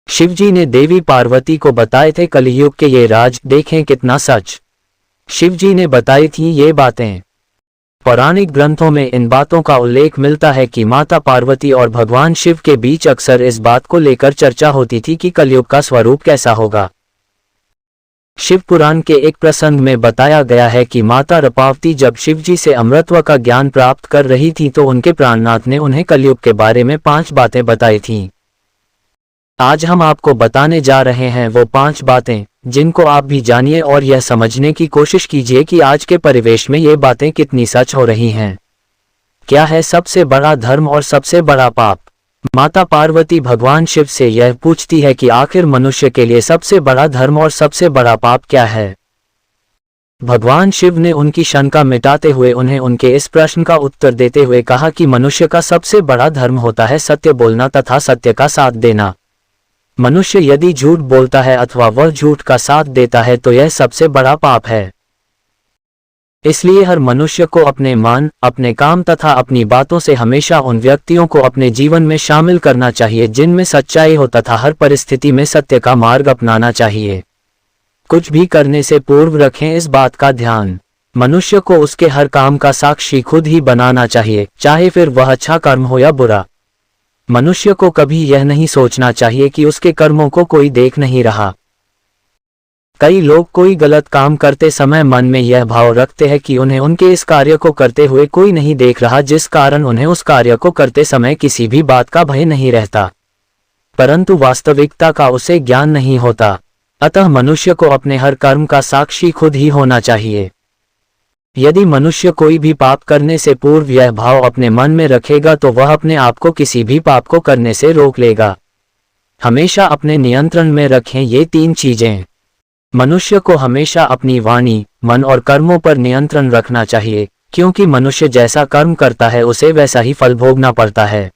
शिवजी ने देवी पार्वती को बताए थे कलयुग के ये राज, देखें कितना सच। शिवजी ने बताई थी ये बातें। पौराणिक ग्रंथों में इन बातों का उल्लेख मिलता है कि माता पार्वती और भगवान शिव के बीच अक्सर इस बात को लेकर चर्चा होती थी कि कलयुग का स्वरूप कैसा होगा। शिव पुराण के एक प्रसंग में बताया गया है कि माता रपावती जब शिवजी से अमृतत्व का ज्ञान प्राप्त कर रही थी तो उनके प्राणनाथ ने उन्हें कलयुग के बारे में 5 बातें बताई थीं। आज हम आपको बताने जा रहे हैं वो 5 बातें, जिनको आप भी जानिए और यह समझने की कोशिश कीजिए कि आज के परिवेश में ये बातें कितनी सच हो रही हैं। क्या है सबसे बड़ा धर्म और सबसे बड़ा पाप? माता पार्वती भगवान शिव से यह पूछती है कि आखिर मनुष्य के लिए सबसे बड़ा धर्म और सबसे बड़ा पाप क्या है। भगवान शिव ने उनकी शंका मिटाते हुए उन्हें उनके इस प्रश्न का उत्तर देते हुए कहा कि मनुष्य का सबसे बड़ा धर्म होता है सत्य बोलना तथा सत्य का साथ देना। मनुष्य यदि झूठ बोलता है अथवा वह झूठ का साथ देता है तो यह सबसे बड़ा पाप है। इसलिए हर मनुष्य को अपने मन, अपने काम तथा अपनी बातों से हमेशा उन व्यक्तियों को अपने जीवन में शामिल करना चाहिए जिनमें सच्चाई हो तथा हर परिस्थिति में सत्य का मार्ग अपनाना चाहिए। कुछ भी करने से पूर्व रखें इस बात का ध्यान, मनुष्य को उसके हर काम का साक्षी खुद ही बनाना चाहिए, चाहे फिर वह अच्छा कर्म हो या बुरा। मनुष्य को कभी यह नहीं सोचना चाहिए कि उसके कर्मों को कोई देख नहीं रहा। कई लोग कोई गलत काम करते समय मन में यह भाव रखते हैं कि उन्हें उनके इस कार्य को करते हुए कोई नहीं देख रहा, जिस कारण उन्हें उस कार्य को करते समय किसी भी बात का भय नहीं रहता, परंतु वास्तविकता का उसे ज्ञान नहीं होता। अतः मनुष्य को अपने हर कर्म का साक्षी खुद ही होना चाहिए। यदि मनुष्य कोई भी पाप करने से पूर्व यह भाव अपने मन में रखेगा तो वह अपने आप को किसी भी पाप को करने से रोक लेगा। हमेशा अपने नियंत्रण में रखें ये 3 चीजें। मनुष्य को हमेशा अपनी वाणी, मन और कर्मों पर नियंत्रण रखना चाहिए, क्योंकि मनुष्य जैसा कर्म करता है उसे वैसा ही फल भोगना पड़ता है।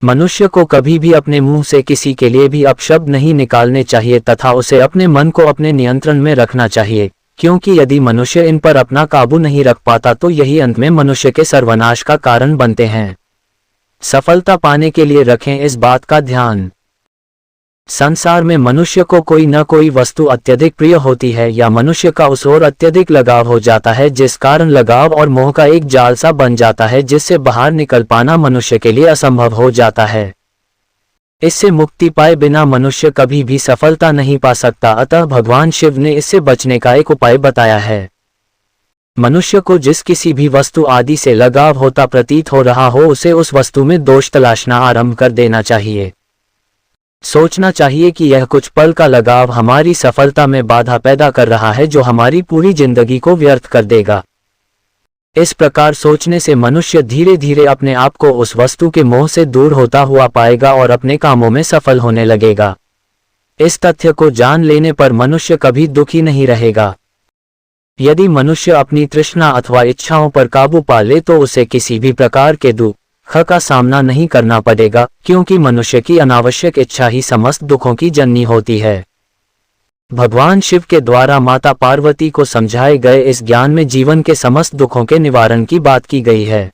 मनुष्य को कभी भी अपने मुंह से किसी के लिए भी अपशब्द नहीं निकालने चाहिए तथा उसे अपने मन को अपने नियंत्रण में रखना चाहिए, क्योंकि यदि मनुष्य इन पर अपना काबू नहीं रख पाता तो यही अंत में मनुष्य के सर्वनाश का कारण बनते हैं। सफलता पाने के लिए रखें इस बात का ध्यान। संसार में मनुष्य को कोई न कोई वस्तु अत्यधिक प्रिय होती है या मनुष्य का उस ओर अत्यधिक लगाव हो जाता है, जिस कारण लगाव और मोह का एक जाल सा बन जाता है जिससे बाहर निकल पाना मनुष्य के लिए असंभव हो जाता है। इससे मुक्ति पाए बिना मनुष्य कभी भी सफलता नहीं पा सकता। अतः भगवान शिव ने इससे बचने का एक उपाय बताया है। मनुष्य को जिस किसी भी वस्तु आदि से लगाव होता प्रतीत हो रहा हो उसे उस वस्तु में दोष तलाशना आरंभ कर देना चाहिए। सोचना चाहिए कि यह कुछ पल का लगाव हमारी सफलता में बाधा पैदा कर रहा है जो हमारी पूरी जिंदगी को व्यर्थ कर देगा। इस प्रकार सोचने से मनुष्य धीरे धीरे अपने आप को उस वस्तु के मोह से दूर होता हुआ पाएगा और अपने कामों में सफल होने लगेगा। इस तथ्य को जान लेने पर मनुष्य कभी दुखी नहीं रहेगा। यदि मनुष्य अपनी तृष्णा अथवा इच्छाओं पर काबू पा ले तो उसे किसी भी प्रकार के दुख का सामना नहीं करना पड़ेगा, क्योंकि मनुष्य की अनावश्यक इच्छा ही समस्त दुखों की जननी होती है। भगवान शिव के द्वारा माता पार्वती को समझाए गए इस ज्ञान में जीवन के समस्त दुखों के निवारण की बात की गई है।